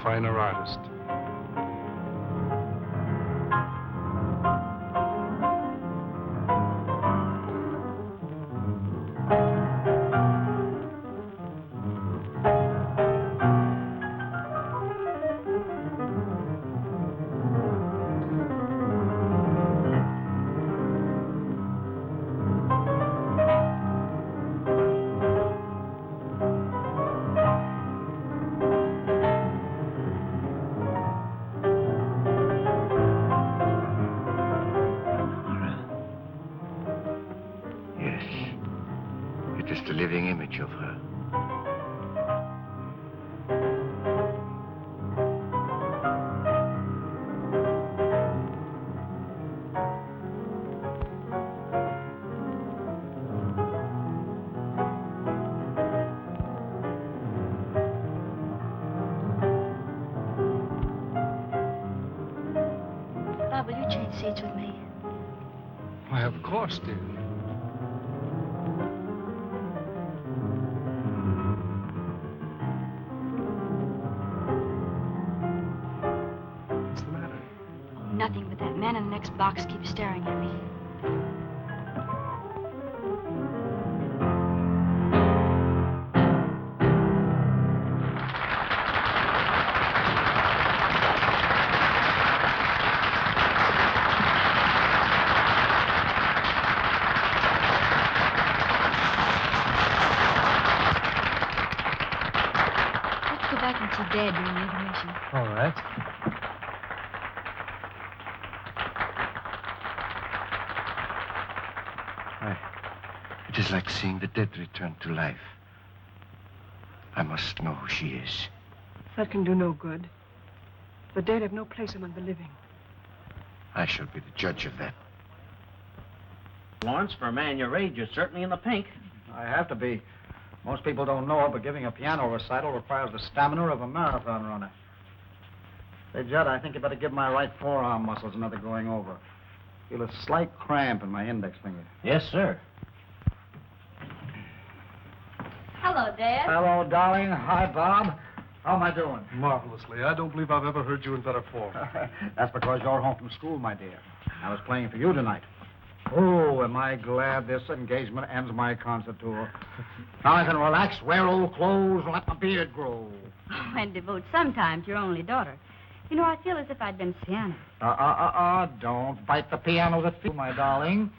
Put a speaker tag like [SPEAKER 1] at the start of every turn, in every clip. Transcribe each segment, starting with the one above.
[SPEAKER 1] finer artist.
[SPEAKER 2] Of her.
[SPEAKER 3] Bob, will you change seats with me?
[SPEAKER 1] Why, of course, dear.
[SPEAKER 3] Nothing, but that man in the next box keeps staring at me. Let's go back and see Dad during the intermission.
[SPEAKER 1] All right.
[SPEAKER 2] It is like seeing the dead return to life. I must know who she is.
[SPEAKER 4] That can do no good. The dead have no place among the living.
[SPEAKER 2] I shall be the judge of that.
[SPEAKER 5] Lawrence, for a man your age, you're certainly in the pink.
[SPEAKER 6] I have to be. Most people don't know it, but giving a piano recital requires the stamina of a marathon runner. Say, Judd, I think you better give my right forearm muscles another going over. Feel a slight cramp in my index finger.
[SPEAKER 5] Yes, sir.
[SPEAKER 3] Hello, Dad.
[SPEAKER 6] Hello, darling. Hi, Bob. How am I doing?
[SPEAKER 1] Marvelously. I don't believe I've ever heard you in better form.
[SPEAKER 6] That's because you're home from school, my dear. I was playing for you tonight. Oh, am I glad this engagement ends my concert tour. Now I can relax, wear old clothes, let my beard grow.
[SPEAKER 3] Oh, and devote some time to your only daughter. You know, I feel as if I'd been Sienna.
[SPEAKER 6] Don't bite the piano that feels, my darling.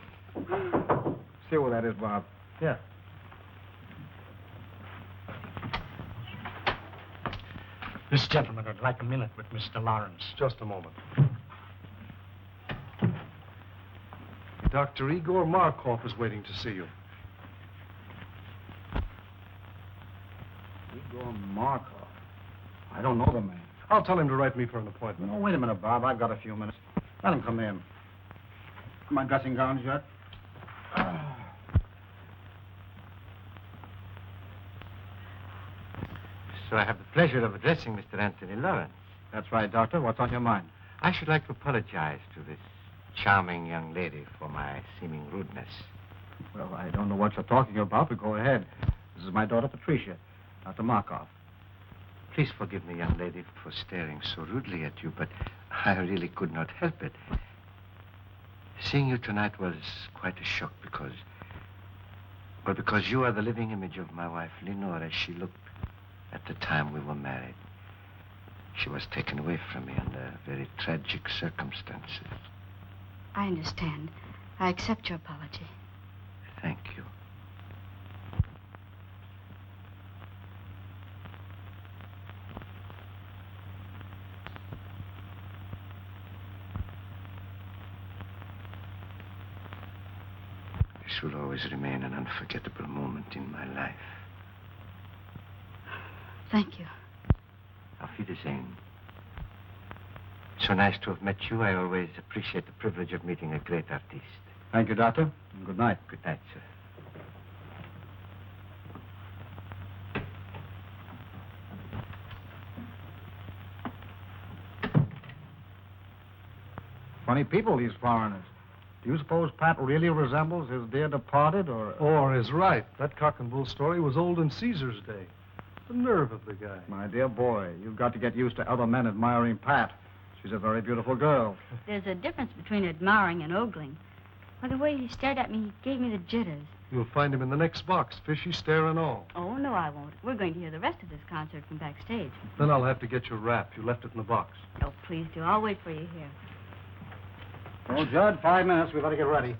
[SPEAKER 6] See where that is, Bob.
[SPEAKER 1] Yeah.
[SPEAKER 7] This gentleman would like a minute with Mr. Lawrence.
[SPEAKER 1] Just a moment. Dr. Igor Markoff is waiting to see you.
[SPEAKER 6] Igor Markoff? I don't know the man.
[SPEAKER 1] I'll tell him to write me for an appointment.
[SPEAKER 6] No, wait a minute, Bob. I've got a few minutes. Let him come in. My dressing gowns yet?
[SPEAKER 2] So I have the pleasure of addressing Mr. Anthony Lawrence.
[SPEAKER 6] That's right, Doctor. What's on your mind?
[SPEAKER 2] I should like to apologize to this charming young lady for my seeming rudeness.
[SPEAKER 6] Well, I don't know what you're talking about, but go ahead. This is my daughter, Patricia, Dr. Markoff.
[SPEAKER 2] Please forgive me, young lady, for staring so rudely at you, but I really could not help it. Seeing you tonight was quite a shock because you are the living image of my wife, Lenore, as she looked at the time we were married. She was taken away from me under very tragic circumstances.
[SPEAKER 3] I understand. I accept your apology.
[SPEAKER 2] Thank you. This will always remain an unforgettable moment in my life.
[SPEAKER 3] Thank you.
[SPEAKER 2] Auf Wiedersehen. So nice to have met you. I always appreciate the privilege of meeting a great artist.
[SPEAKER 6] Thank you, Doctor. And good night.
[SPEAKER 2] Good night, sir.
[SPEAKER 6] Funny people, these foreigners. Do you suppose Pat really resembles his dear departed, or...
[SPEAKER 1] Or is right. That cock and bull story was old in Caesar's day. The nerve of the guy.
[SPEAKER 6] My dear boy, you've got to get used to other men admiring Pat. She's a very beautiful girl.
[SPEAKER 3] There's a difference between admiring and ogling. By the way he stared at me, he gave me the jitters.
[SPEAKER 1] You'll find him in the next box, fishy stare and all.
[SPEAKER 3] Oh, no, I won't. We're going to hear the rest of this concert from backstage.
[SPEAKER 1] Then I'll have to get your wrap. You left it in the box.
[SPEAKER 3] Oh, please do. I'll wait for you here.
[SPEAKER 6] Well, Judd, 5 minutes. We better get ready.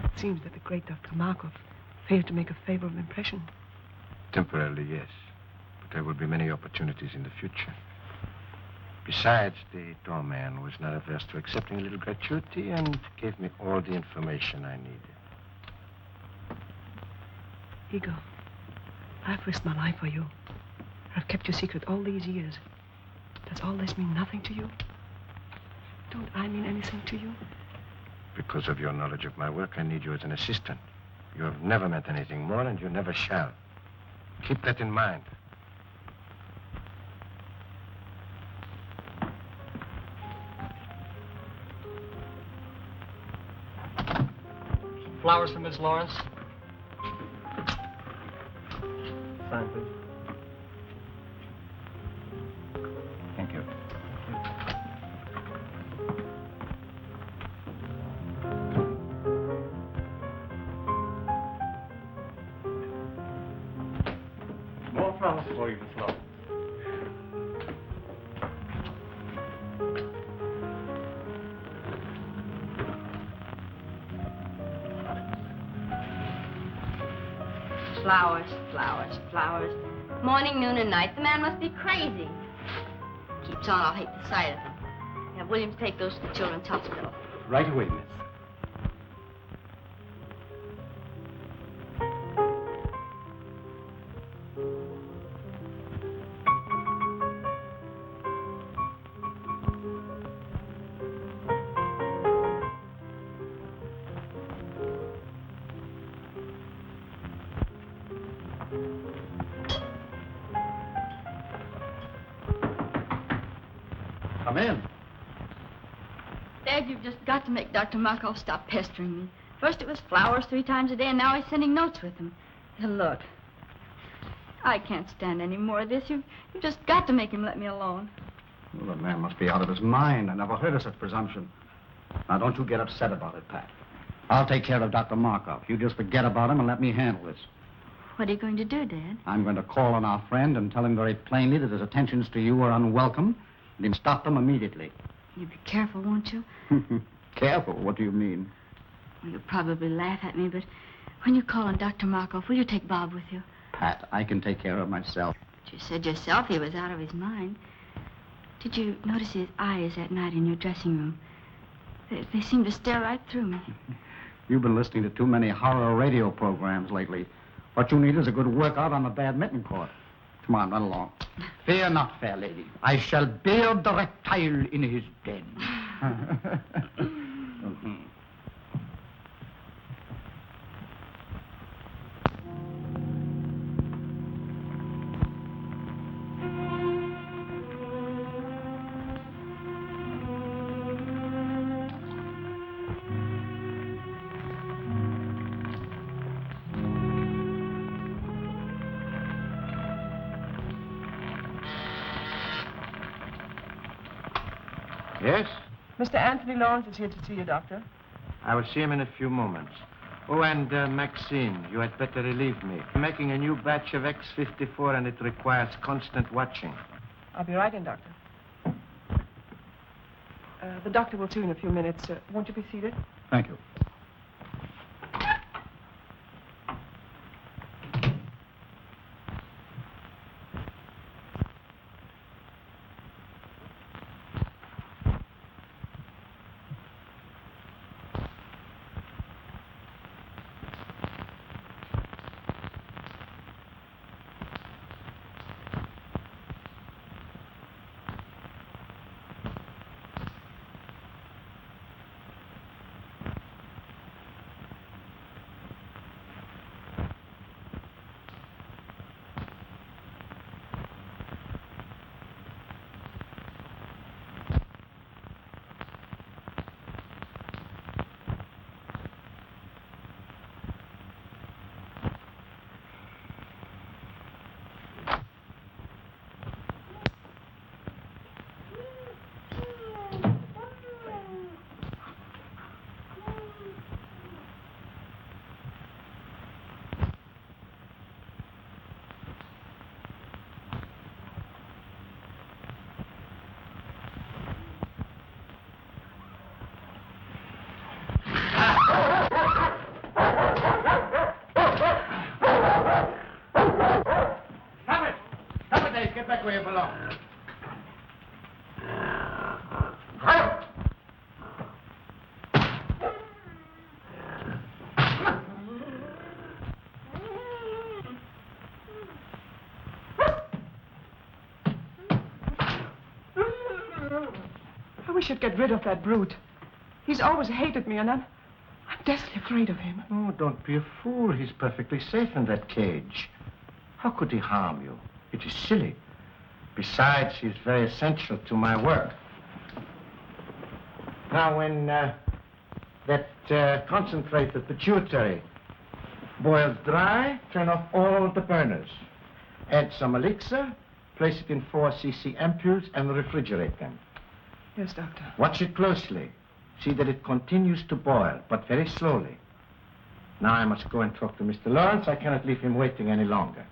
[SPEAKER 4] It seems that the great Dr. Markoff failed to make a favorable impression.
[SPEAKER 2] Temporarily, yes. But there will be many opportunities in the future. Besides, the doorman was not averse to accepting a little gratuity and gave me all the information I needed.
[SPEAKER 4] Igor, I've risked my life for you. I've kept your secret all these years. Does all this mean nothing to you? Don't I mean anything to you?
[SPEAKER 2] Because of your knowledge of my work, I need you as an assistant. You have never meant anything more, and you never shall. Keep that in mind.
[SPEAKER 7] Flowers for Miss Lawrence?
[SPEAKER 1] Sign, please.
[SPEAKER 2] Thank you.
[SPEAKER 7] More flowers for you, Miss Lawrence.
[SPEAKER 3] Flowers, flowers, flowers. Morning, noon, and night. The man must be crazy. Keeps on, I'll hate the sight of him. Have Williams take those to the children's hospital.
[SPEAKER 7] Right away, miss.
[SPEAKER 6] Come in.
[SPEAKER 3] Dad, you've just got to make Dr. Markoff stop pestering me. First it was flowers 3 times a day, and now he's sending notes with them. Now, look, I can't stand any more of this. You've just got to make him let me alone.
[SPEAKER 6] Well, the man must be out of his mind. I never heard of such presumption. Now, don't you get upset about it, Pat. I'll take care of Dr. Markoff. You just forget about him and let me handle this.
[SPEAKER 3] What are you going to do, Dad?
[SPEAKER 6] I'm going to call on our friend and tell him very plainly that his attentions to you are unwelcome, and then stop them immediately.
[SPEAKER 3] You be careful, won't you?
[SPEAKER 6] Careful? What do you mean?
[SPEAKER 3] Well, you'll probably laugh at me, but when you call on Dr. Markoff, will you take Bob with you?
[SPEAKER 6] Pat, I can take care of myself.
[SPEAKER 3] But you said yourself he was out of his mind. Did you notice his eyes that night in your dressing room? They seemed to stare right through me.
[SPEAKER 6] You've been listening to too many horror radio programs lately. What you need is a good workout on the badminton court. Come on, run along. Fear not, fair lady. I shall beard the reptile in his den.
[SPEAKER 2] Yes?
[SPEAKER 4] Mr. Anthony Lawrence is here to see you, Doctor.
[SPEAKER 2] I will see him in a few moments. Oh, and Maxine, you had better relieve me. I'm making a new batch of X54, and it requires constant watching.
[SPEAKER 4] I'll be right in, Doctor. The doctor will see you in a few minutes. Won't you be seated?
[SPEAKER 6] Thank you.
[SPEAKER 4] I wish you'd get rid of that brute. He's always hated me, and I'm deathly afraid of him.
[SPEAKER 2] Oh, don't be a fool. He's perfectly safe in that cage. How could he harm you? It is silly. Besides, he's very essential to my work. Now, when that concentrated pituitary boils dry, turn off all the burners. Add some elixir, place it in 4 cc ampoules, and refrigerate them.
[SPEAKER 4] Yes, Doctor.
[SPEAKER 2] Watch it closely. See that it continues to boil, but very slowly. Now I must go and talk to Mr. Lawrence. I cannot leave him waiting any longer.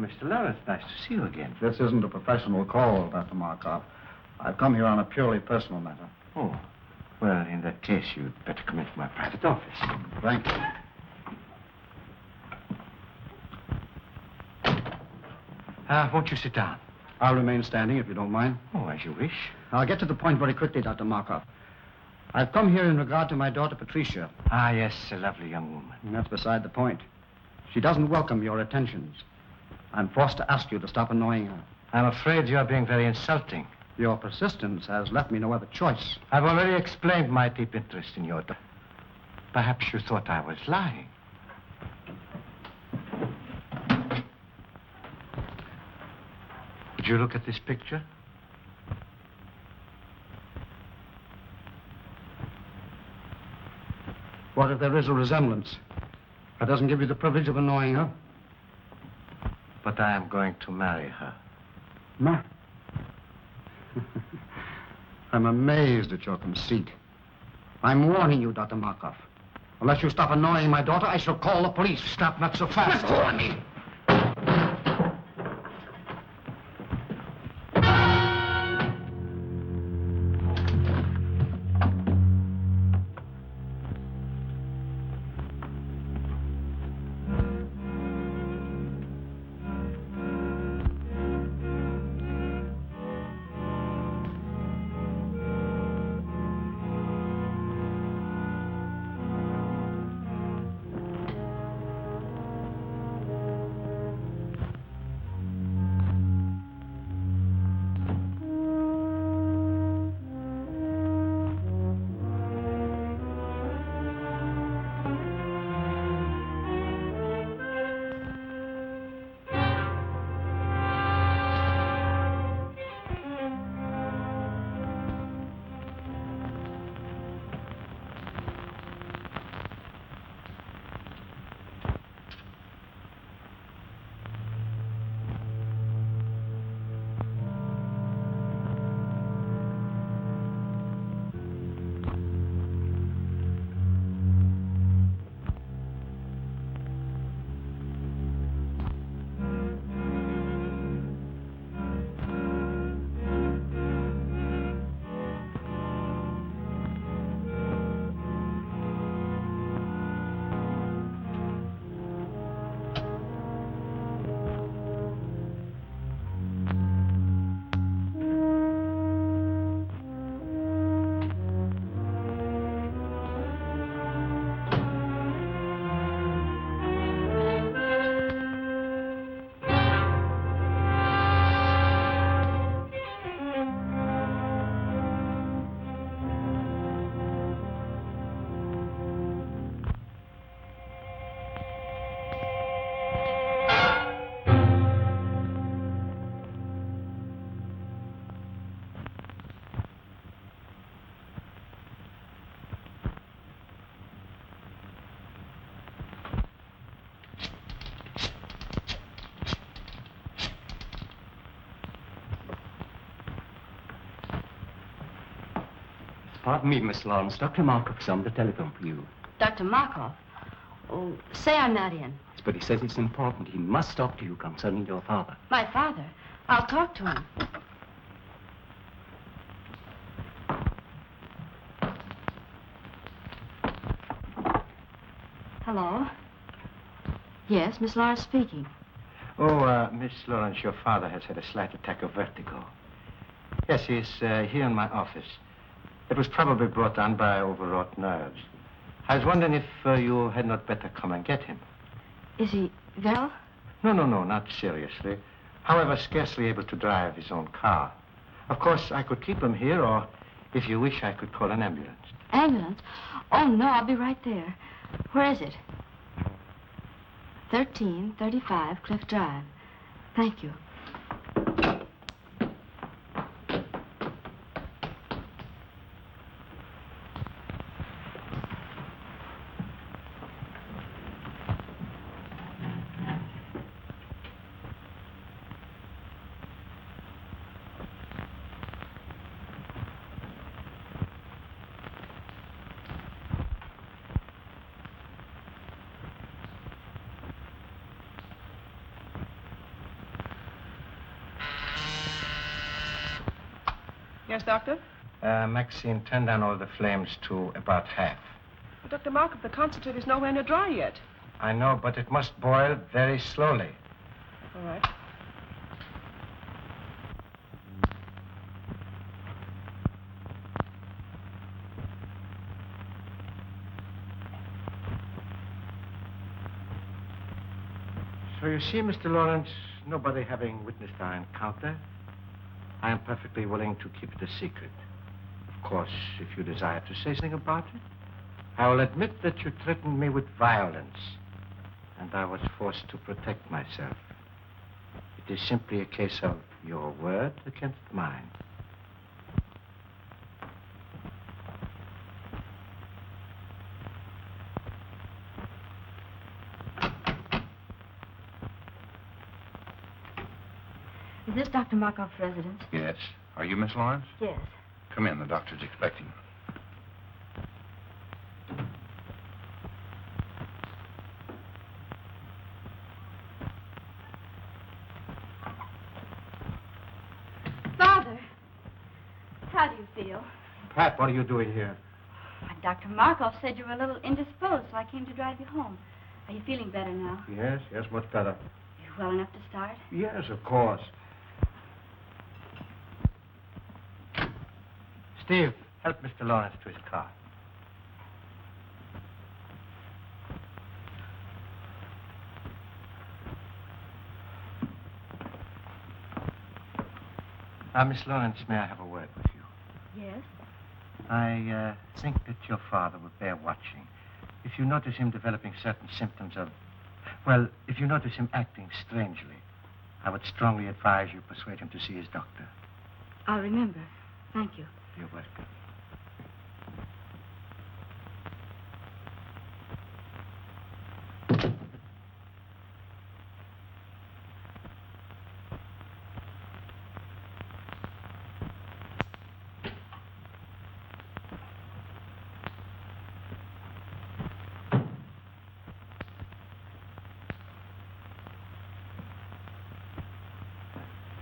[SPEAKER 2] Mr. Lawrence, nice to see you again.
[SPEAKER 6] This isn't a professional call, Dr. Markoff. I've come here on a purely personal matter.
[SPEAKER 2] Oh, well, in that case, you'd better come into my private office.
[SPEAKER 6] Thank you.
[SPEAKER 2] Won't you sit down?
[SPEAKER 6] I'll remain standing if you don't mind.
[SPEAKER 2] Oh, as you wish.
[SPEAKER 6] I'll get to the point very quickly, Dr. Markoff. I've come here in regard to my daughter, Patricia.
[SPEAKER 2] Ah, yes, a lovely young woman.
[SPEAKER 6] And that's beside the point. She doesn't welcome your attentions. I'm forced to ask you to stop annoying her.
[SPEAKER 2] I'm afraid you're being very insulting.
[SPEAKER 6] Your persistence has left me no other choice.
[SPEAKER 2] I've already explained my deep interest in your daughter. Perhaps you thought I was lying. Would you look at this picture?
[SPEAKER 6] What if there is a resemblance? That doesn't give you the privilege of annoying her.
[SPEAKER 2] But I am going to marry her.
[SPEAKER 6] Ma? I'm amazed at your conceit. I'm warning you, Dr. Markoff. Unless you stop annoying my daughter, I shall call the police.
[SPEAKER 2] Stop, not so fast.
[SPEAKER 6] Let go of me!
[SPEAKER 8] Pardon me, Miss Lawrence. Dr. Markoff's on the telephone for you.
[SPEAKER 3] Dr. Markoff? Oh, say I'm not in.
[SPEAKER 8] But he says it's important. He must talk to you concerning your father.
[SPEAKER 3] My father? I'll talk to him. Hello? Yes, Miss Lawrence speaking.
[SPEAKER 2] Oh, Miss Lawrence, your father has had a slight attack of vertigo. Yes, he's here in my office. It was probably brought on by overwrought nerves. I was wondering if you had not better come and get him.
[SPEAKER 3] Is he well?
[SPEAKER 2] No, not seriously. However, scarcely able to drive his own car. Of course, I could keep him here, or if you wish, I could call an ambulance.
[SPEAKER 3] Ambulance? Oh, no, I'll be right there. Where is it? 1335 Cliff Drive. Thank you.
[SPEAKER 4] Yes, Doctor?
[SPEAKER 2] Maxine, turn down all the flames to about half.
[SPEAKER 4] But Dr. Markoff, the concentrate is nowhere near dry yet.
[SPEAKER 2] I know, but it must boil very slowly.
[SPEAKER 4] All right.
[SPEAKER 2] So you see, Mr. Lawrence, nobody having witnessed our encounter, I am perfectly willing to keep it a secret. Of course, if you desire to say something about it, I will admit that you threatened me with violence, and I was forced to protect myself. It is simply a case of your word against mine.
[SPEAKER 3] Is this Dr. Markoff's residence?
[SPEAKER 9] Yes. Are you Miss Lawrence?
[SPEAKER 3] Yes.
[SPEAKER 9] Come in. The doctor's expecting.
[SPEAKER 3] Father, how do you feel?
[SPEAKER 2] Pat, what are you doing here?
[SPEAKER 3] Dr. Markoff said you were a little indisposed, so I came to drive you home. Are you feeling better now?
[SPEAKER 2] Yes, much better.
[SPEAKER 3] You well enough to start?
[SPEAKER 2] Yes, of course. Steve, help Mr. Lawrence to his car. Miss Lawrence, may I have a word with you?
[SPEAKER 3] Yes.
[SPEAKER 2] I think that your father would bear watching. If you notice him developing certain symptoms of... Well, if you notice him acting strangely, I would strongly advise you persuade him to see his doctor.
[SPEAKER 3] I'll remember. Thank you.
[SPEAKER 2] You're welcome.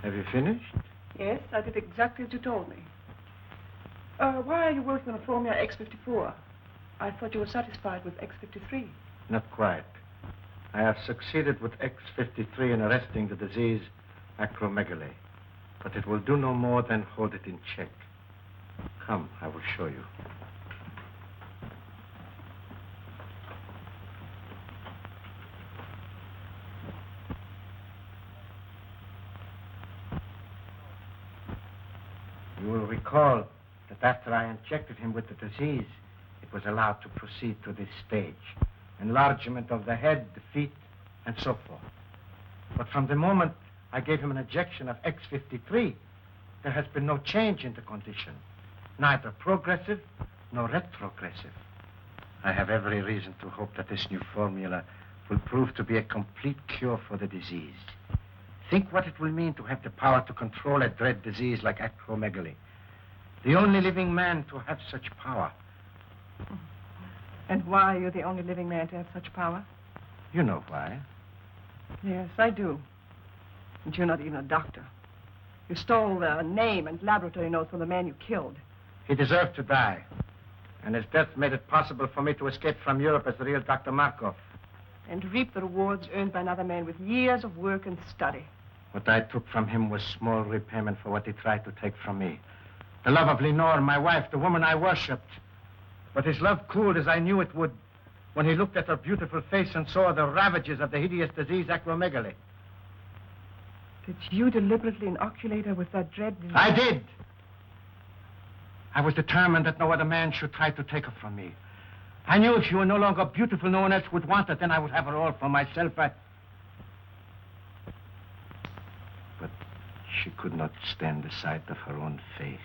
[SPEAKER 2] Have you finished?
[SPEAKER 4] Yes, I did exactly as you told me. Why are you working on a formula X54? I thought you were satisfied with X53.
[SPEAKER 2] Not quite. I have succeeded with X53 in arresting the disease acromegaly, but it will do no more than hold it in check. Come, I will show you. You will recall that after I injected him with the disease, it was allowed to proceed to this stage. Enlargement of the head, the feet, and so forth. But from the moment I gave him an injection of X53, there has been no change in the condition. Neither progressive nor retrogressive. I have every reason to hope that this new formula will prove to be a complete cure for the disease. Think what it will mean to have the power to control a dread disease like acromegaly. The only living man to have such power.
[SPEAKER 4] And why are you the only living man to have such power?
[SPEAKER 2] You know why.
[SPEAKER 4] Yes, I do. And you're not even a doctor. You stole the name and laboratory notes from the man you killed.
[SPEAKER 2] He deserved to die. And his death made it possible for me to escape from Europe as the real Dr. Markoff.
[SPEAKER 4] and reap the rewards earned by another man with years of work and study.
[SPEAKER 2] What I took from him was small repayment for what he tried to take from me. The love of Lenore, my wife, the woman I worshipped. But his love cooled as I knew it would when he looked at her beautiful face and saw the ravages of the hideous disease, acromegaly.
[SPEAKER 4] Did you deliberately inoculate her with that dread disease?
[SPEAKER 2] I did. I was determined that no other man should try to take her from me. I knew if she were no longer beautiful, no one else would want her. Then I would have her all for myself. But she could not stand the sight of her own face.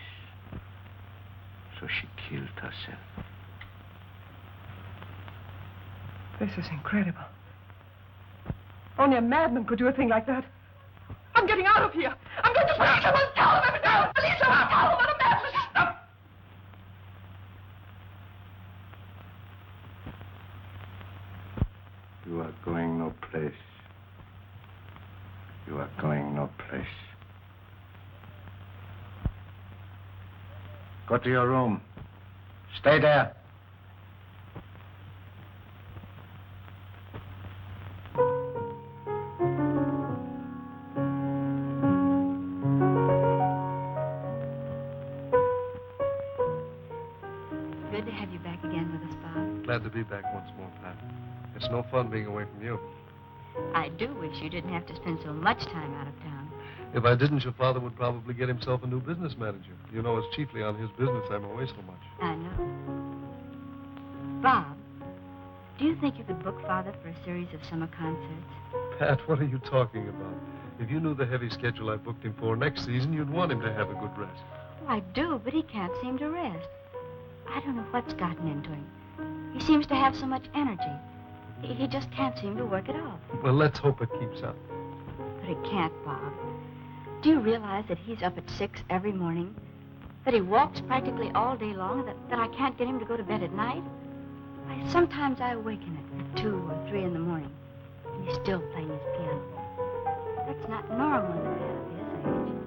[SPEAKER 2] So she killed herself.
[SPEAKER 4] This is incredible. Only a madman could do a thing like that. I'm getting out of here. I'm going to police him and tell him everything. Police him and tell him what a madman.
[SPEAKER 2] Stop! You are going no place. You are going no place. Go to your room. Stay there.
[SPEAKER 3] Good to have you back again with us, Bob.
[SPEAKER 1] Glad to be back once more, Pat. It's no fun being away from you.
[SPEAKER 3] I do wish you didn't have to spend so much time out of town.
[SPEAKER 1] If I didn't, your father would probably get himself a new business manager. You know, it's chiefly on his business I'm away so much.
[SPEAKER 3] I know. Bob, do you think you could book Father for a series of summer concerts?
[SPEAKER 1] Pat, what are you talking about? If you knew the heavy schedule I booked him for next season, you'd want him to have a good rest.
[SPEAKER 3] Oh, I do, but he can't seem to rest. I don't know what's gotten into him. He seems to have so much energy. He just can't seem to work it off.
[SPEAKER 1] Well, let's hope it keeps up.
[SPEAKER 3] But he can't, Bob. Do you realize that he's up at 6 every morning? That he walks practically all day long? That I can't get him to go to bed at night? Sometimes I awaken at 2 or 3 in the morning, and he's still playing his piano. That's not normal in a man of his age.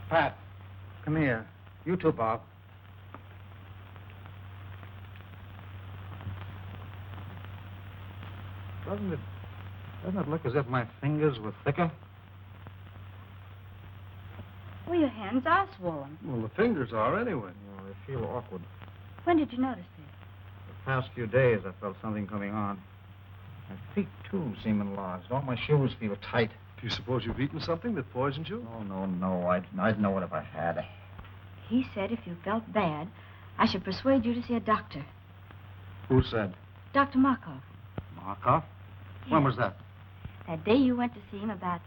[SPEAKER 6] Pat, come here. You too, Bob. Doesn't it look as if my fingers were thicker?
[SPEAKER 3] Well, your hands are swollen.
[SPEAKER 1] Well, the fingers are anyway.
[SPEAKER 6] Oh, I feel awkward.
[SPEAKER 3] When did you notice this?
[SPEAKER 6] The past few days, I felt something coming on. My feet, too, seem enlarged. All my shoes feel tight.
[SPEAKER 1] Do you suppose you've eaten something that poisoned you?
[SPEAKER 6] Oh, no. I'd know it if I had.
[SPEAKER 3] He said if you felt bad, I should persuade you to see a doctor.
[SPEAKER 6] Who said?
[SPEAKER 3] Dr. Markoff.
[SPEAKER 6] Markoff? When was that?
[SPEAKER 3] That day you went to see him about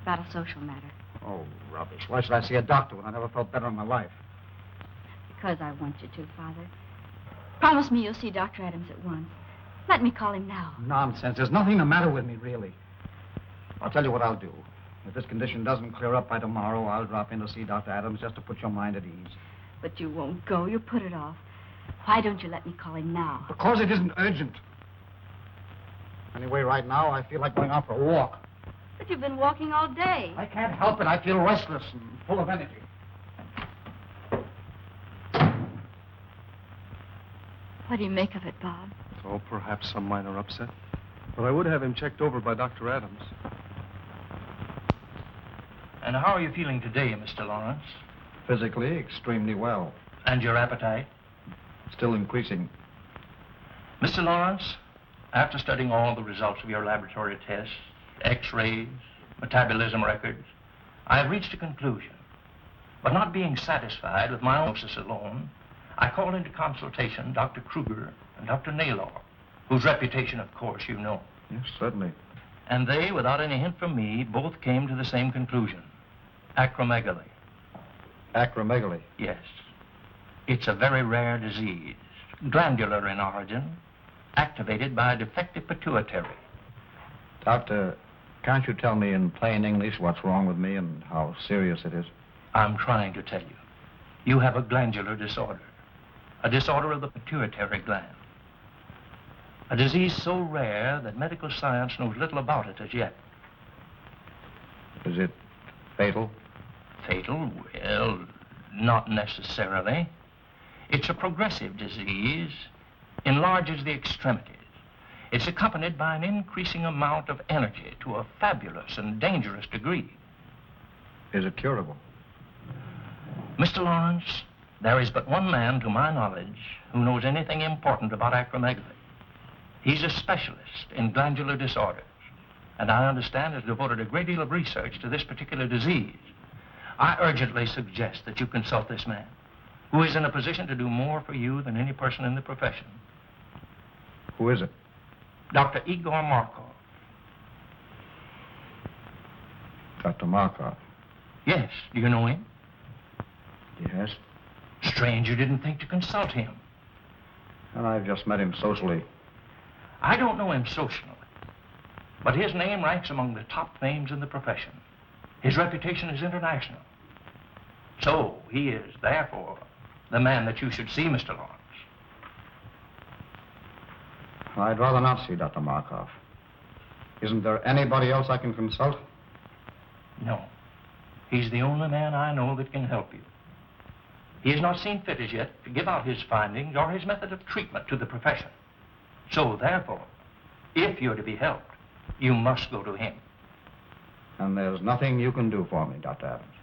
[SPEAKER 3] a social matter.
[SPEAKER 6] Oh, rubbish. Why should I see a doctor when I never felt better in my life?
[SPEAKER 3] Because I want you to, Father. Promise me you'll see Dr. Adams at once. Let me call him now.
[SPEAKER 6] Nonsense. There's nothing the matter with me, really. I'll tell you what I'll do. If this condition doesn't clear up by tomorrow, I'll drop in to see Dr. Adams just to put your mind at ease.
[SPEAKER 3] But you won't go. You put it off. Why don't you let me call him now?
[SPEAKER 6] Because it isn't urgent. Anyway, right now, I feel like going out for a walk.
[SPEAKER 3] But you've been walking all day.
[SPEAKER 6] I can't help it. I feel restless and full of energy.
[SPEAKER 3] What do you make of it, Bob?
[SPEAKER 1] Oh, perhaps some minor upset. But I would have him checked over by Dr. Adams.
[SPEAKER 5] And how are you feeling today, Mr. Lawrence?
[SPEAKER 6] Physically, extremely well.
[SPEAKER 5] And your appetite?
[SPEAKER 6] Still increasing.
[SPEAKER 5] Mr. Lawrence, after studying all the results of your laboratory tests, X-rays, metabolism records, I have reached a conclusion. But not being satisfied with my analysis alone, I called into consultation Dr. Kruger and Dr. Naylor, whose reputation, of course, you know.
[SPEAKER 6] Yes, certainly.
[SPEAKER 5] And they, without any hint from me, both came to the same conclusion. Acromegaly.
[SPEAKER 6] Acromegaly?
[SPEAKER 5] Yes. It's a very rare disease, glandular in origin, activated by a defective pituitary.
[SPEAKER 6] Doctor, can't you tell me in plain English what's wrong with me and how serious it is?
[SPEAKER 5] I'm trying to tell you. You have a glandular disorder, a disorder of the pituitary gland. A disease so rare that medical science knows little about it as yet.
[SPEAKER 6] Is it fatal?
[SPEAKER 5] Fatal? Well, not necessarily. It's a progressive disease, enlarges the extremities. It's accompanied by an increasing amount of energy to a fabulous and dangerous degree.
[SPEAKER 6] Is it curable?
[SPEAKER 5] Mr. Lawrence, there is but one man, to my knowledge, who knows anything important about acromegaly. He's a specialist in glandular disorders, and I understand has devoted a great deal of research to this particular disease. I urgently suggest that you consult this man, who is in a position to do more for you than any person in the profession.
[SPEAKER 6] Who is it?
[SPEAKER 5] Dr. Igor Markoff.
[SPEAKER 6] Dr. Markoff?
[SPEAKER 5] Yes. Do you know him?
[SPEAKER 6] Yes.
[SPEAKER 5] Strange you didn't think to consult him.
[SPEAKER 6] Well, I've just met him socially.
[SPEAKER 5] I don't know him socially, but his name ranks among the top names in the profession. His reputation is international. So he is, therefore, the man that you should see, Mr. Lawrence.
[SPEAKER 6] I'd rather not see Dr. Markoff. Isn't there anybody else I can consult?
[SPEAKER 5] No. He's the only man I know that can help you. He has not seen fit as yet to give out his findings or his method of treatment to the profession. So, therefore, if you're to be helped, you must go to him.
[SPEAKER 6] And there's nothing you can do for me, Dr. Adams?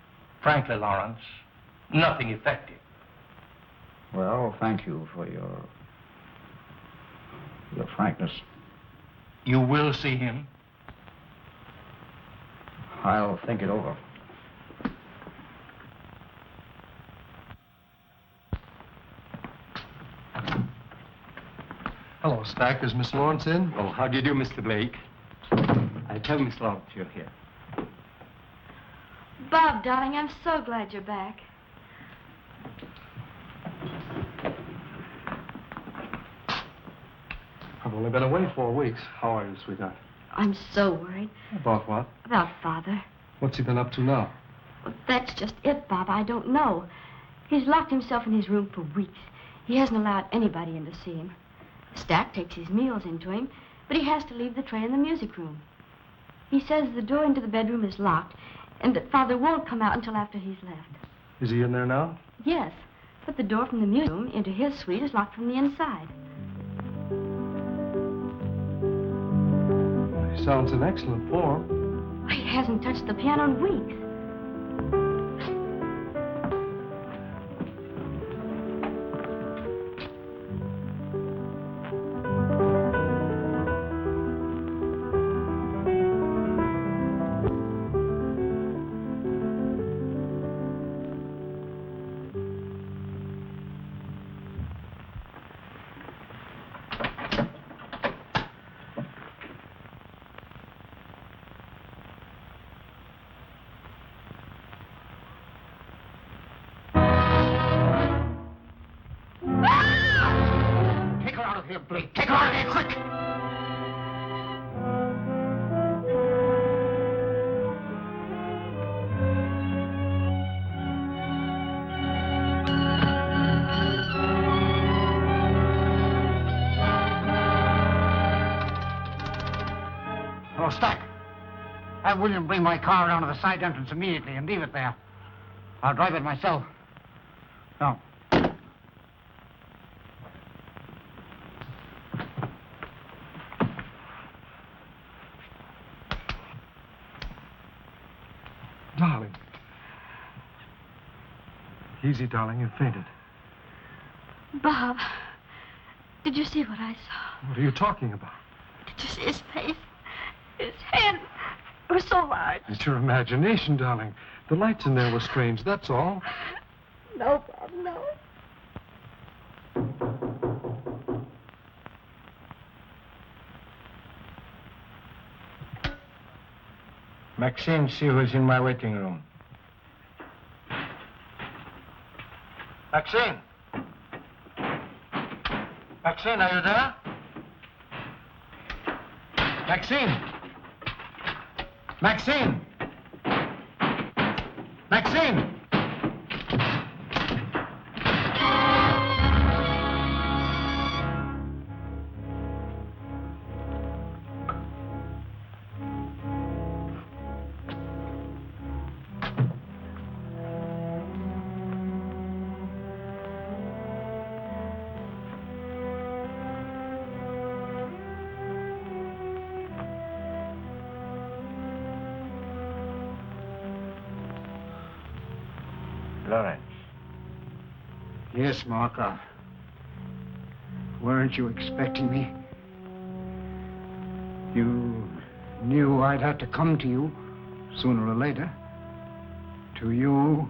[SPEAKER 5] Frankly, Lawrence, nothing effective.
[SPEAKER 6] Well, thank you for your frankness.
[SPEAKER 5] You will see him?
[SPEAKER 6] I'll think it over.
[SPEAKER 1] Hello, Stack. Is Miss Lawrence in?
[SPEAKER 8] Oh, how do you do, Mr. Blake? I tell Miss Lawrence you're here.
[SPEAKER 3] Bob, darling, I'm so glad you're back.
[SPEAKER 1] I've only been away 4 weeks. How are you, sweetheart?
[SPEAKER 3] I'm so worried.
[SPEAKER 1] About what?
[SPEAKER 3] About Father.
[SPEAKER 1] What's he been up to now?
[SPEAKER 3] Well, that's just it, Bob. I don't know. He's locked himself in his room for weeks. He hasn't allowed anybody in to see him. Stack takes his meals into him, but he has to leave the tray in the music room. He says the door into the bedroom is locked, and that Father won't come out until after he's left.
[SPEAKER 1] Is he in there now?
[SPEAKER 3] Yes, but the door from the music room into his suite is locked from the inside.
[SPEAKER 1] He sounds in excellent form.
[SPEAKER 3] He hasn't touched the piano in weeks.
[SPEAKER 6] Blake, take her out of here, quick! Oh, Stack. Have William bring my car down to the side entrance immediately and leave it there. I'll drive it myself. No.
[SPEAKER 1] Darling. Easy, darling. You fainted.
[SPEAKER 3] Bob, did you see what I saw?
[SPEAKER 1] What are you talking about?
[SPEAKER 3] Did you see his face? His head was so large.
[SPEAKER 1] It's your imagination, darling. The lights in there were strange, that's all.
[SPEAKER 3] No, Bob, no.
[SPEAKER 2] Maxine, see who's in my waiting room. Maxine! Maxine, are you there? Maxine! Maxine! Maxine! Lawrence.
[SPEAKER 6] Yes, Markoff. Weren't you expecting me? You knew I'd have to come to you sooner or later. To you,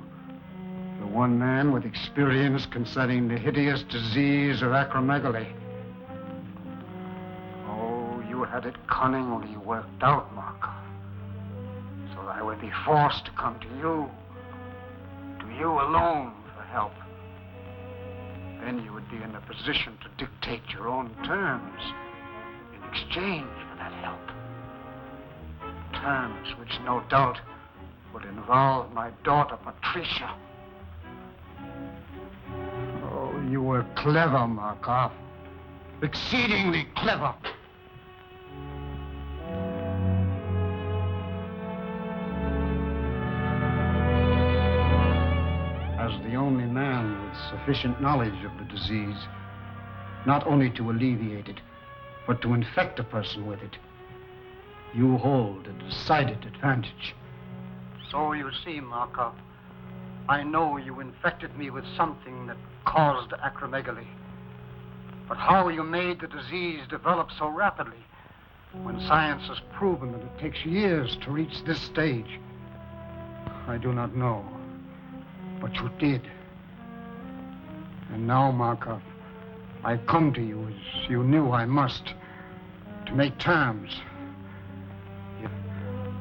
[SPEAKER 6] the one man with experience concerning the hideous disease of acromegaly. Oh, you had it cunningly worked out, Markoff. So that I would be forced to come to you you alone for help. Then you would be in a position to dictate your own terms in exchange for that help. Terms which no doubt would involve my daughter, Patricia. Oh, you were clever, Markoff. Exceedingly clever. As the only man with sufficient knowledge of the disease, not only to alleviate it, but to infect a person with it, you hold a decided advantage. So you see, Markoff, I know you infected me with something that caused acromegaly. But how you made the disease develop so rapidly, when science has proven that it takes years to reach this stage, I do not know. But you did. And now, Markoff, I come to you as you knew I must, to make terms.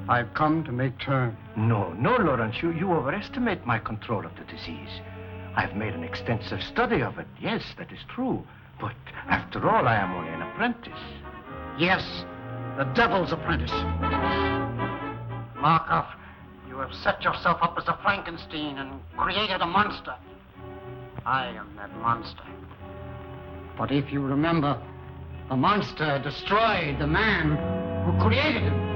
[SPEAKER 6] I've come to make terms.
[SPEAKER 2] No, Lawrence, you overestimate my control of the disease. I've made an extensive study of it. Yes, that is true. But after all, I am only an apprentice.
[SPEAKER 6] Yes, the devil's apprentice. Markoff, you have set yourself up as a Frankenstein and created a monster. I am that monster. But if you remember, the monster destroyed the man who created him.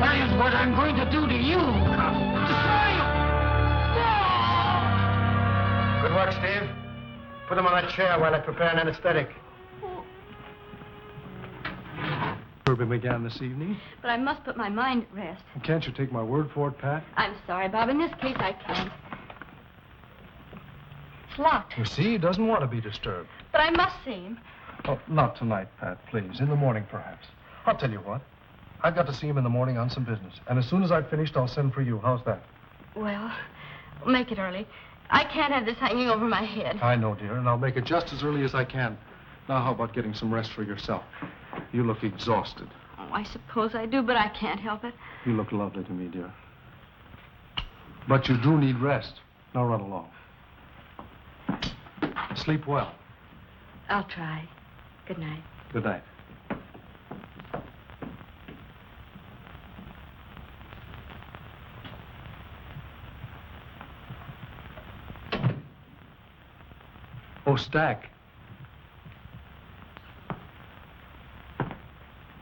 [SPEAKER 6] That is what I'm going to do to you. Destroy you!
[SPEAKER 2] Good work, Steve. Put him on that chair while I prepare an anesthetic.
[SPEAKER 1] Surgery began this evening.
[SPEAKER 3] But I must put my mind at rest.
[SPEAKER 1] Can't you take my word for it, Pat?
[SPEAKER 3] I'm sorry, Bob. In this case, I can't. It's locked.
[SPEAKER 1] You see, he doesn't want to be disturbed.
[SPEAKER 3] But I must see him.
[SPEAKER 1] Oh, not tonight, Pat, please. In the morning, perhaps. I'll tell you what. I've got to see him in the morning on some business. And as soon as I've finished, I'll send for you. How's that?
[SPEAKER 3] Well, make it early. I can't have this hanging over my head.
[SPEAKER 1] I know, dear, and I'll make it just as early as I can. Now, how about getting some rest for yourself? You look exhausted.
[SPEAKER 3] Oh, I suppose I do, but I can't help it.
[SPEAKER 1] You look lovely to me, dear. But you do need rest. Now run along. Sleep well.
[SPEAKER 3] I'll try. Good night.
[SPEAKER 1] Good night. Oh, Stack.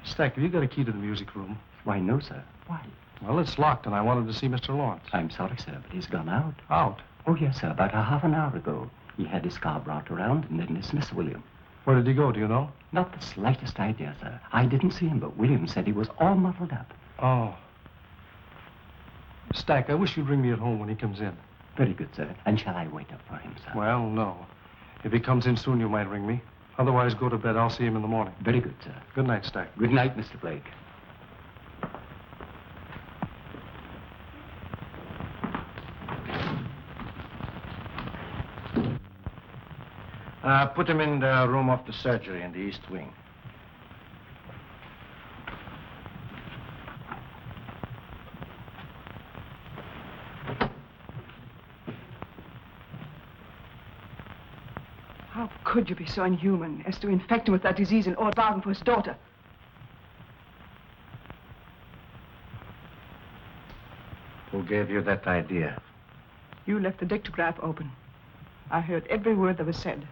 [SPEAKER 1] Stack, have you got a key to the music room?
[SPEAKER 8] Why, no, sir. Why?
[SPEAKER 1] Well, it's locked, and I wanted to see Mr. Lawrence.
[SPEAKER 8] I'm sorry, sir, but he's gone out.
[SPEAKER 1] Out?
[SPEAKER 8] Oh, yes, sir. About a half an hour ago. He had his car brought around and then dismissed William.
[SPEAKER 1] Where did he go, do you know?
[SPEAKER 8] Not the slightest idea, sir. I didn't see him, but William said he was all muffled up.
[SPEAKER 1] Oh. Stack, I wish you'd ring me at home when he comes in.
[SPEAKER 8] Very good, sir. And shall I wait up for him, sir?
[SPEAKER 1] Well, no. If he comes in soon, you might ring me. Otherwise, go to bed. I'll see him in the morning.
[SPEAKER 8] Very good, sir.
[SPEAKER 1] Good night, Stack.
[SPEAKER 8] Good night, Mr. Blake.
[SPEAKER 2] Put him in the room of the surgery in the east wing.
[SPEAKER 4] could you be so inhuman as to infect him with that disease in order to bargain for his daughter?
[SPEAKER 2] Who gave you that idea?
[SPEAKER 4] You left the dictograph open. I heard every word that was said.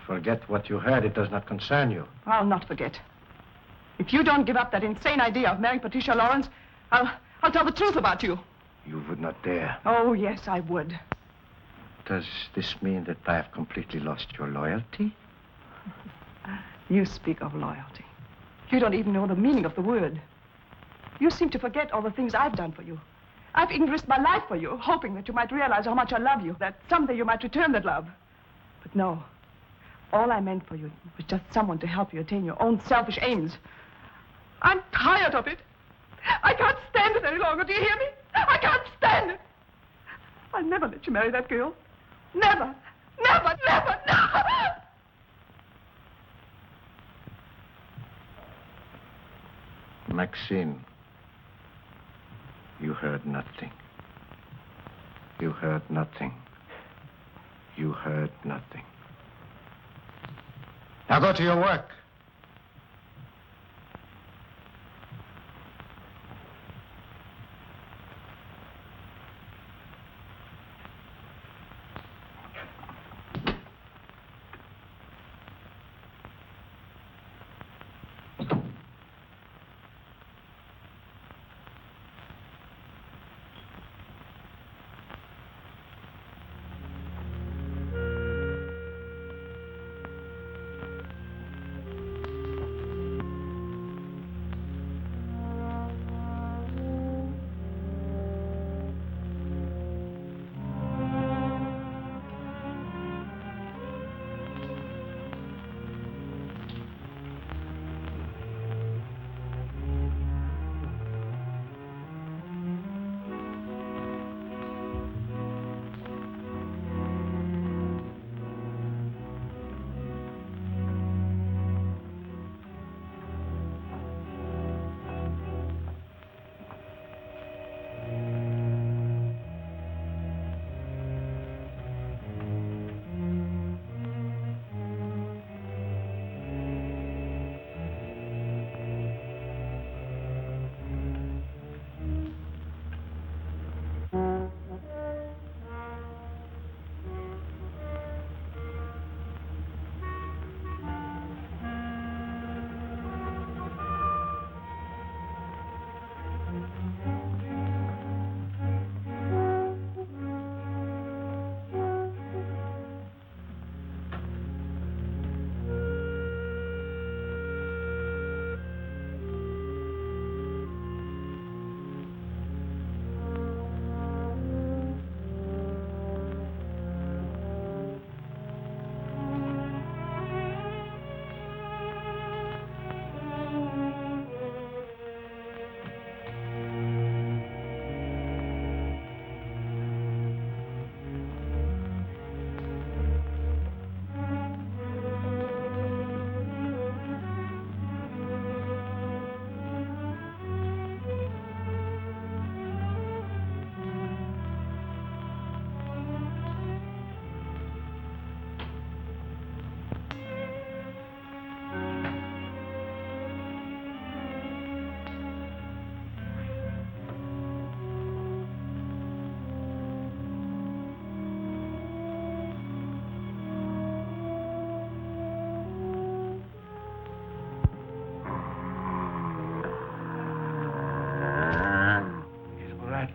[SPEAKER 2] Forget what you heard. It does not concern you.
[SPEAKER 4] I'll not forget. If you don't give up that insane idea of marrying Patricia Lawrence, I'll tell the truth about you.
[SPEAKER 2] You would not dare.
[SPEAKER 4] Oh, yes, I would.
[SPEAKER 2] Does this mean that I have completely lost your loyalty?
[SPEAKER 4] You speak of loyalty. You don't even know the meaning of the word. You seem to forget all the things I've done for you. I've even risked my life for you, hoping that you might realize how much I love you, that someday you might return that love. But no. All I meant for you was just someone to help you attain your own selfish aims. I'm tired of it. I can't stand it any longer. Do you hear me? I can't stand it. I'll never let you marry that girl. Never. Never, never, never.
[SPEAKER 2] Maxine, you heard nothing. You heard nothing. You heard nothing. Now go to your work.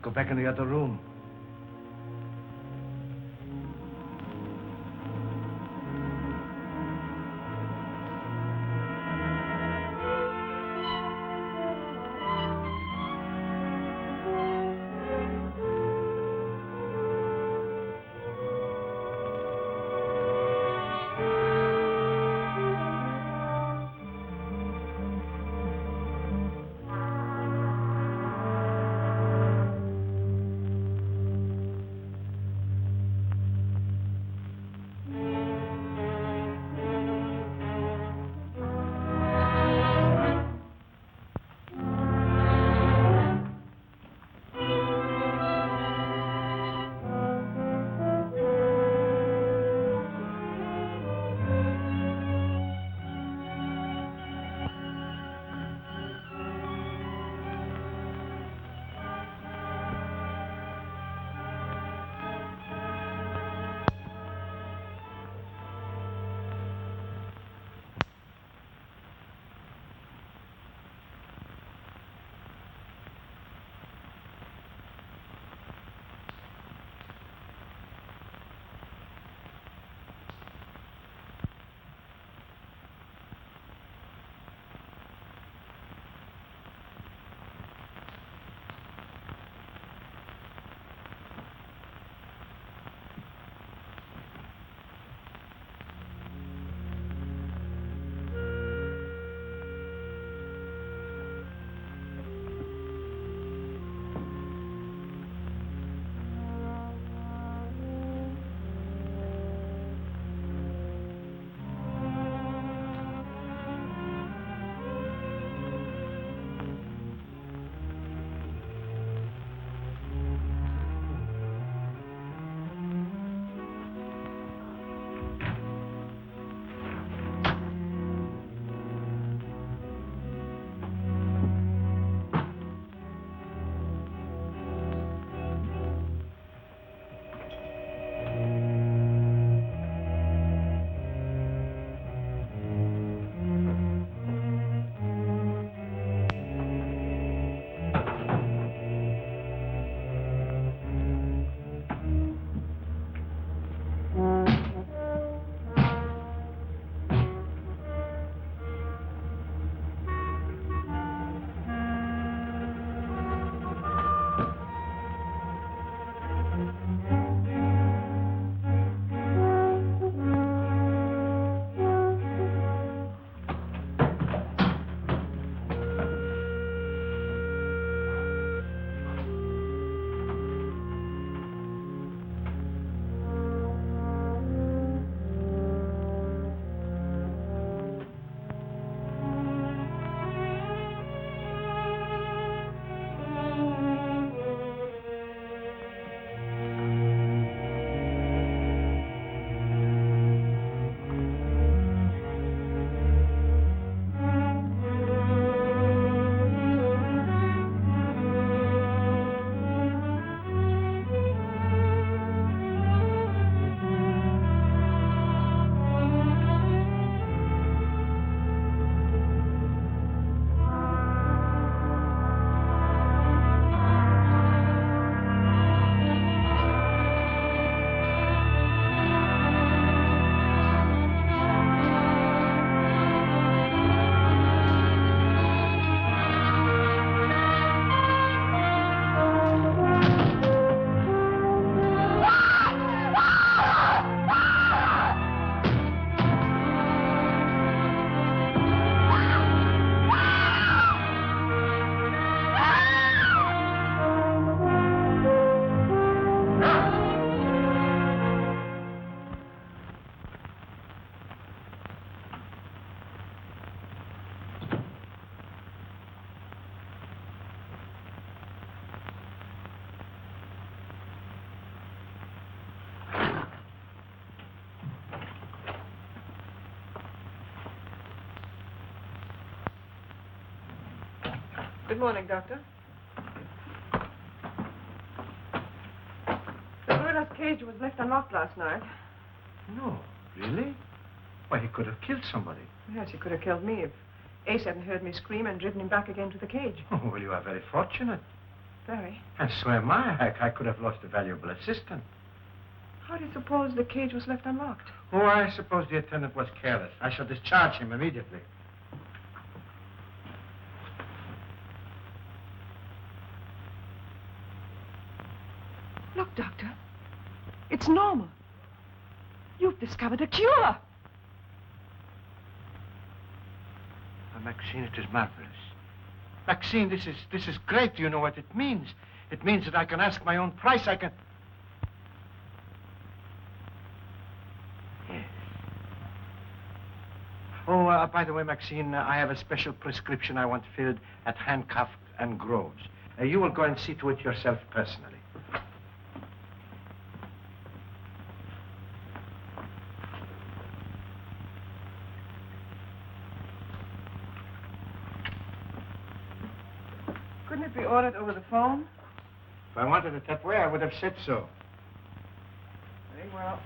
[SPEAKER 2] Go back in the other room.
[SPEAKER 4] Good morning, Doctor. The gorilla's cage was left unlocked last night.
[SPEAKER 2] No, really? Why, he could have killed somebody.
[SPEAKER 4] Yes, he could have killed me if Ace hadn't heard me scream and driven him back again to the cage.
[SPEAKER 2] Oh, well, you are very fortunate.
[SPEAKER 4] Very.
[SPEAKER 2] And so am I. I could have lost a valuable assistant.
[SPEAKER 4] How do you suppose the cage was left unlocked?
[SPEAKER 2] Oh, I suppose the attendant was careless. I shall discharge him immediately.
[SPEAKER 4] Look, Doctor. It's normal. You've discovered a cure.
[SPEAKER 2] Maxine, it is marvelous. Maxine, this is great. Do you know what it means? It means that I can ask my own price. I can... Yes. Oh, by the way, Maxine, I have a special prescription I want filled at Hancock and Groves. You will go and see to it yourself personally.
[SPEAKER 4] Couldn't it be ordered over the phone?
[SPEAKER 2] If I wanted it that way, I would have said so.
[SPEAKER 4] Very well.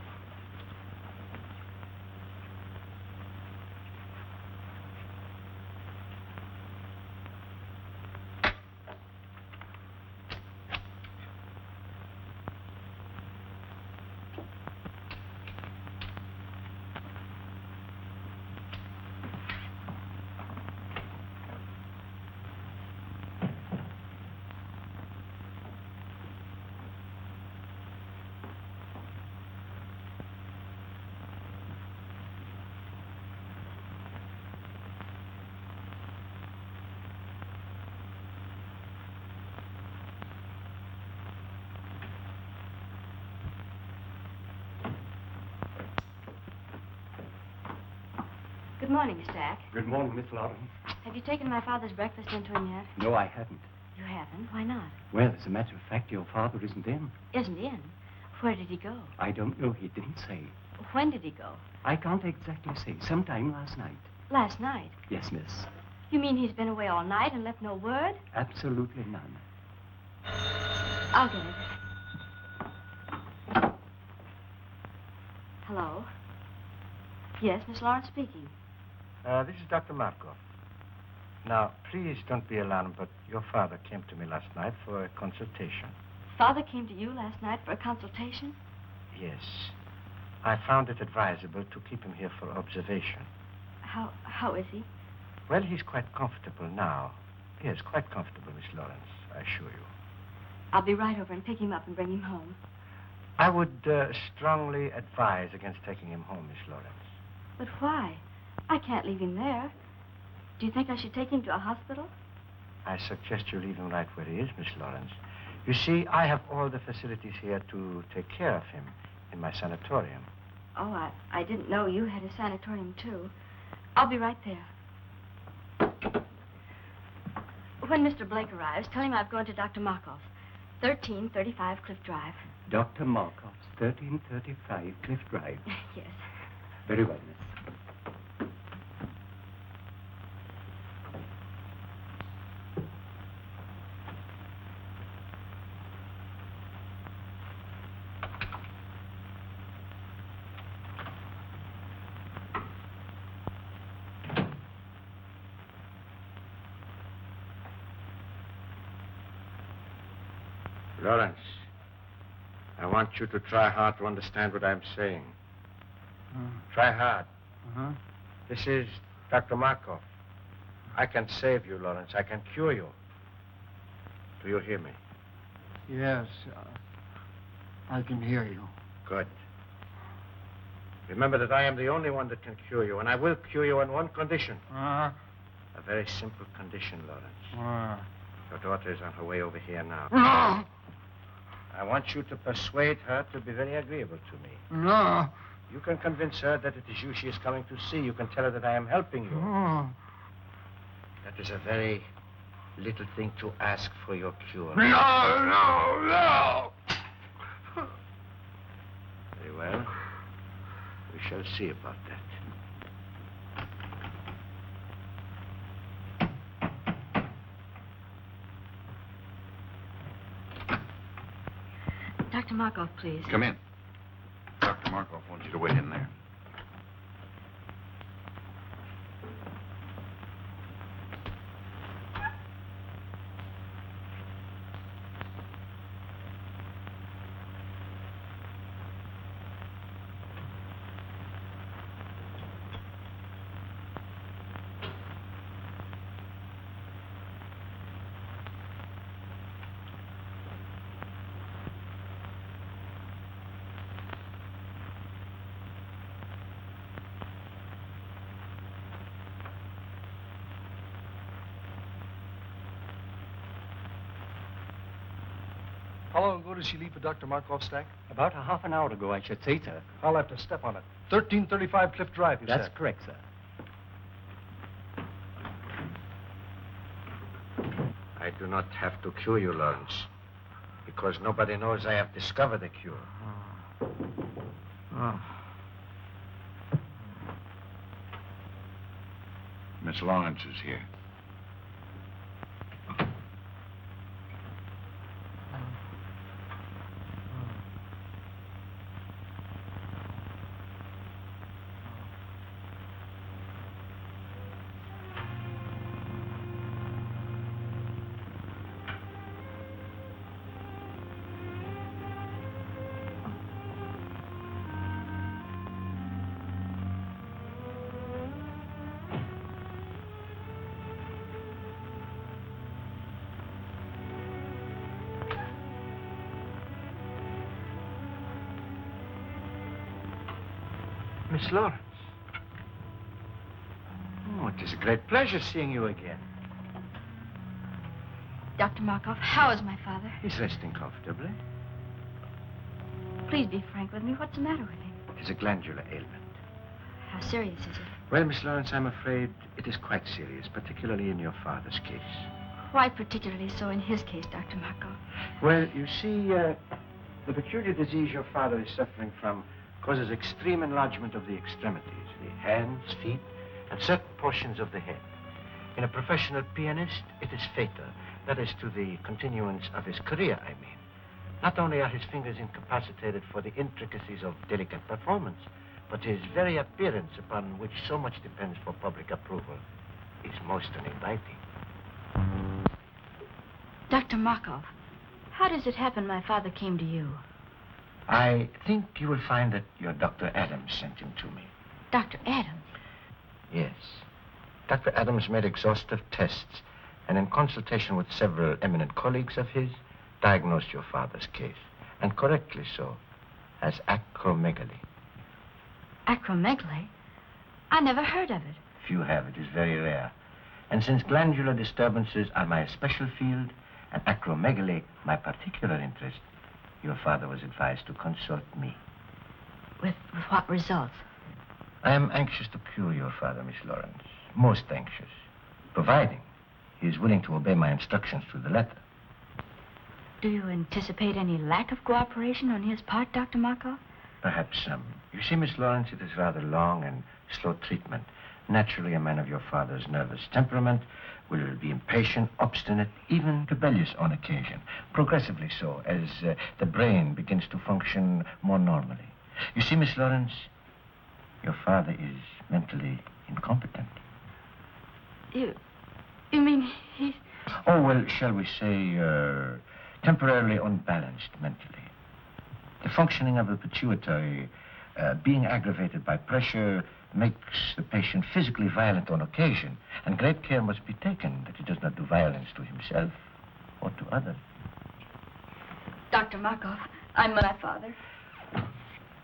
[SPEAKER 3] Good morning, Mr. Ack.
[SPEAKER 8] Good morning, Miss Lawrence.
[SPEAKER 3] Have you taken my father's breakfast into him yet?
[SPEAKER 8] No, I haven't.
[SPEAKER 3] You haven't? Why not?
[SPEAKER 8] Well, as a matter of fact, your father isn't in.
[SPEAKER 3] Isn't in? Where did he go?
[SPEAKER 8] I don't know. He didn't say.
[SPEAKER 3] When did he go?
[SPEAKER 8] I can't exactly say. Sometime last night.
[SPEAKER 3] Last night?
[SPEAKER 8] Yes, miss.
[SPEAKER 3] You mean he's been away all night and left no word?
[SPEAKER 8] Absolutely none.
[SPEAKER 3] I'll get it. Hello? Yes, Miss Lawrence speaking.
[SPEAKER 2] This is Dr. Markoff. Now, please don't be alarmed, but your father came to me last night for a consultation.
[SPEAKER 3] Father came to you last night for a consultation?
[SPEAKER 2] Yes. I found it advisable to keep him here for observation.
[SPEAKER 3] How is he?
[SPEAKER 2] Well, he's quite comfortable now. Yes, quite comfortable, Miss Lawrence, I assure you.
[SPEAKER 3] I'll be right over and pick him up and bring him home.
[SPEAKER 2] I would strongly advise against taking him home, Miss Lawrence.
[SPEAKER 3] But why? I can't leave him there. Do you think I should take him to a hospital?
[SPEAKER 2] I suggest you leave him right where he is, Miss Lawrence. You see, I have all the facilities here to take care of him in my sanatorium.
[SPEAKER 3] Oh, I didn't know you had a sanatorium, too. I'll be right there. When Mr. Blake arrives, tell him I've gone to Dr. Markoff, 1335 Cliff Drive.
[SPEAKER 8] Dr. Markoff's 1335 Cliff Drive.
[SPEAKER 3] Yes.
[SPEAKER 8] Very well, miss.
[SPEAKER 2] Lawrence, I want you to try hard to understand what I'm saying. Try hard. This is Dr. Markoff. I can save you, Lawrence. I can cure you. Do you hear me?
[SPEAKER 6] Yes, I can hear you.
[SPEAKER 2] Good. Remember that I am the only one that can cure you, and I will cure you on one condition. A very simple condition, Lawrence. Your daughter is on her way over here now.
[SPEAKER 6] No!
[SPEAKER 2] I want you to persuade her to be very agreeable to me.
[SPEAKER 6] No!
[SPEAKER 2] You can convince her that it is you she is coming to see. You can tell her that I am helping you. That is a very little thing to ask for your cure.
[SPEAKER 6] No!
[SPEAKER 2] Very well. We shall see about that.
[SPEAKER 3] Dr. Markoff, please.
[SPEAKER 9] Come in. Dr. Markoff wants you to wait in there.
[SPEAKER 1] How long ago did she leave for Dr. Markoff's stack?
[SPEAKER 8] About a half an hour ago, I should say, sir.
[SPEAKER 1] I'll have to step on it. 1335 Cliff Drive, you
[SPEAKER 8] That's
[SPEAKER 1] said.
[SPEAKER 8] correct, sir.
[SPEAKER 2] I do not have to cure you, Lawrence, because nobody knows I have discovered the cure.
[SPEAKER 9] Miss Lawrence is here.
[SPEAKER 2] Miss Lawrence. Oh, it is a great pleasure seeing you again.
[SPEAKER 3] Dr. Markoff, how is my father?
[SPEAKER 2] He's resting comfortably.
[SPEAKER 3] Please be frank with me. What's the matter with him?
[SPEAKER 2] It is a glandular ailment.
[SPEAKER 3] How serious is it?
[SPEAKER 2] Well, Miss Lawrence, I'm afraid it is quite serious, particularly in your father's case.
[SPEAKER 3] Why particularly so in his case, Dr. Markoff?
[SPEAKER 2] Well, you see, the peculiar disease your father is suffering from causes extreme enlargement of the extremities, the hands, feet, and certain portions of the head. In a professional pianist, it is fatal. That is to the continuance of his career, I mean. Not only are his fingers incapacitated for the intricacies of delicate performance, but his very appearance, upon which so much depends for public approval, is most uninviting.
[SPEAKER 3] Dr. Markoff, how does it happen my father came to you?
[SPEAKER 2] I think you will find that your Dr. Adams sent him to me.
[SPEAKER 3] Dr. Adams?
[SPEAKER 2] Yes. Dr. Adams made exhaustive tests, and in consultation with several eminent colleagues of his, diagnosed your father's case, and correctly so, as acromegaly.
[SPEAKER 3] Acromegaly? I never heard of it.
[SPEAKER 2] Few have. It is very rare. And since glandular disturbances are my special field, and acromegaly my particular interest, your father was advised to consult me.
[SPEAKER 3] With what results?
[SPEAKER 2] I am anxious to cure your father, Miss Lawrence. Most anxious. Providing he is willing to obey my instructions to the letter.
[SPEAKER 3] Do you anticipate any lack of cooperation on his part, Dr. Markoff?
[SPEAKER 2] Perhaps some. You see, Miss Lawrence, it is rather long and slow treatment. Naturally, a man of your father's nervous temperament will be impatient, obstinate, even rebellious on occasion. Progressively so, as the brain begins to function more normally. You see, Miss Lawrence, your father is mentally incompetent.
[SPEAKER 3] You mean he's...
[SPEAKER 2] Oh, well, shall we say, temporarily unbalanced mentally. The functioning of the pituitary, being aggravated by pressure, makes the patient physically violent on occasion, and great care must be taken that he does not do violence to himself or to others.
[SPEAKER 3] Dr. Markoff, I'm my father.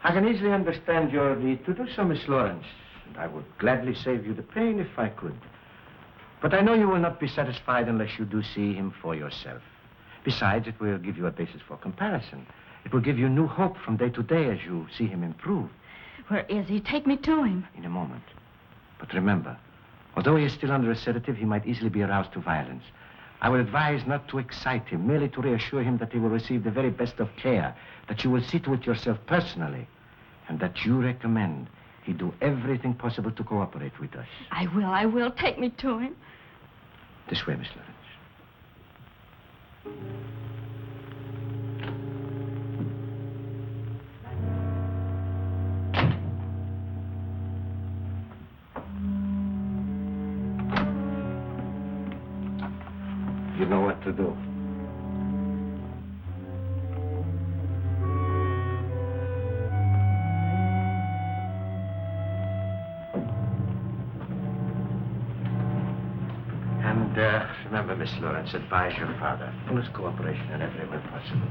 [SPEAKER 2] I can easily understand your need to do so, Miss Lawrence, and I would gladly save you the pain if I could. But I know you will not be satisfied unless you do see him for yourself. Besides, it will give you a basis for comparison. It will give you new hope from day to day as you see him improve.
[SPEAKER 3] Where is he? Take me to him.
[SPEAKER 2] In a moment. But remember, although he is still under a sedative, he might easily be aroused to violence. I would advise not to excite him, merely to reassure him that he will receive the very best of care, that you will see to it yourself personally, and that you recommend he do everything possible to cooperate with us.
[SPEAKER 3] I will. Take me to him.
[SPEAKER 2] This way, Miss Lawrence. You know what to do. And remember, Miss Lawrence, advise your father. Fullest cooperation in every way possible.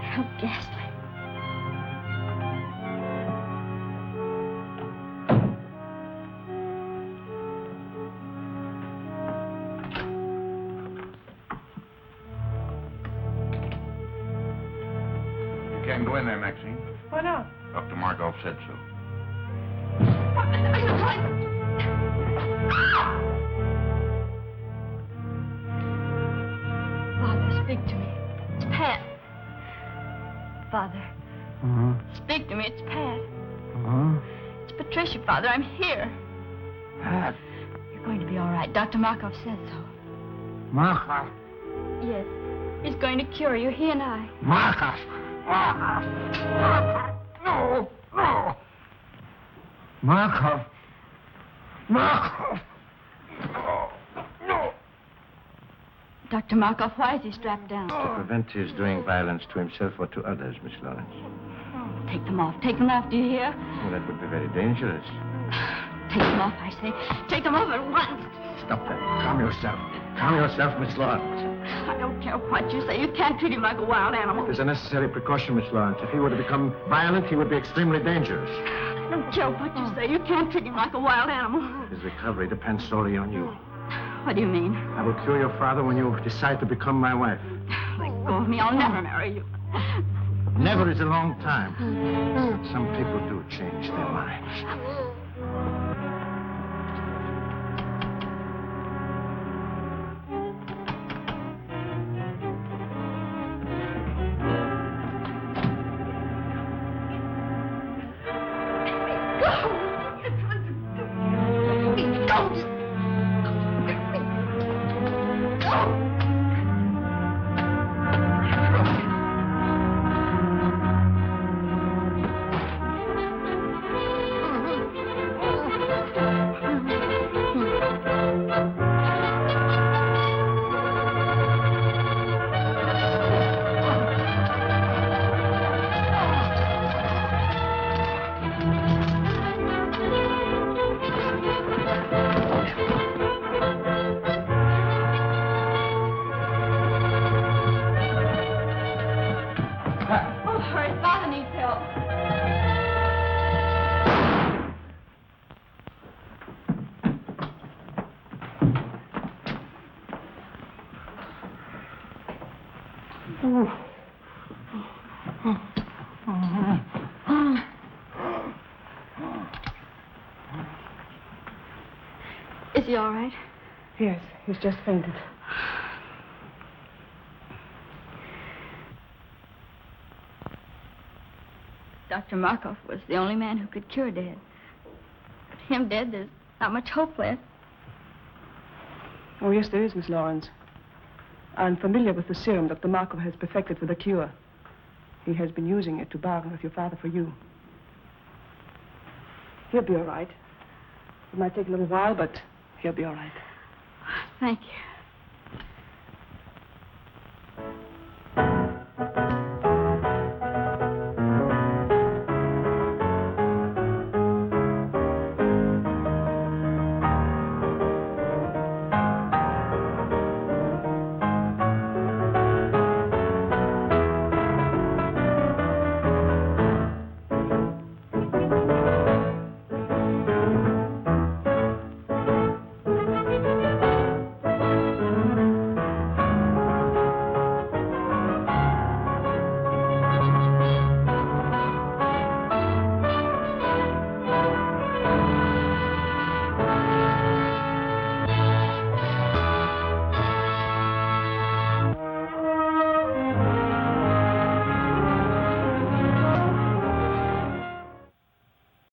[SPEAKER 3] How ghastly.
[SPEAKER 9] You can't go in there, Maxine.
[SPEAKER 4] Why not?
[SPEAKER 9] Dr. Markoff said so.
[SPEAKER 3] Father, speak to me. It's Pat. Father, speak to me. It's Pat. It's Patricia, Father. I'm here.
[SPEAKER 6] Pat.
[SPEAKER 3] You're going to be all right. Dr. Markoff said so.
[SPEAKER 6] Markoff.
[SPEAKER 3] Yes. He's going to cure you, he and I.
[SPEAKER 6] Markoff. Markoff. No. No. Markoff. Markoff. No. No.
[SPEAKER 3] Dr. Markoff, why is he strapped down?
[SPEAKER 2] To prevent his doing violence to himself or to others, Miss Lawrence.
[SPEAKER 3] Take them off. Take them off, do you hear?
[SPEAKER 2] Well, that would be very dangerous.
[SPEAKER 3] Take them off, I say. Take them off at once.
[SPEAKER 2] Stop that. Calm yourself. Calm yourself, Miss Lawrence.
[SPEAKER 3] I don't care what you say. You can't treat him like a wild animal.
[SPEAKER 2] It's a necessary precaution, Miss Lawrence. If he were to become violent, he would be extremely dangerous.
[SPEAKER 3] I don't care what you say. You can't treat him like a wild animal.
[SPEAKER 2] His recovery depends solely on you.
[SPEAKER 3] What do you mean?
[SPEAKER 2] I will cure your father when you decide to become my wife.
[SPEAKER 3] Let go of me. I'll never marry you.
[SPEAKER 2] Never is a long time. Some people do change their minds.
[SPEAKER 3] Is he all right?
[SPEAKER 4] Yes, he's just fainted.
[SPEAKER 3] Dr. Markoff was the only man who could cure Dad. But him dead, there's not much hope left.
[SPEAKER 4] Oh, yes, there is, Miss Lawrence. I'm familiar with the serum Dr. Markoff has perfected for the cure. He has been using it to bargain with your father for you. He'll be all right. It might take a little while, but he'll be all right.
[SPEAKER 3] Thank you.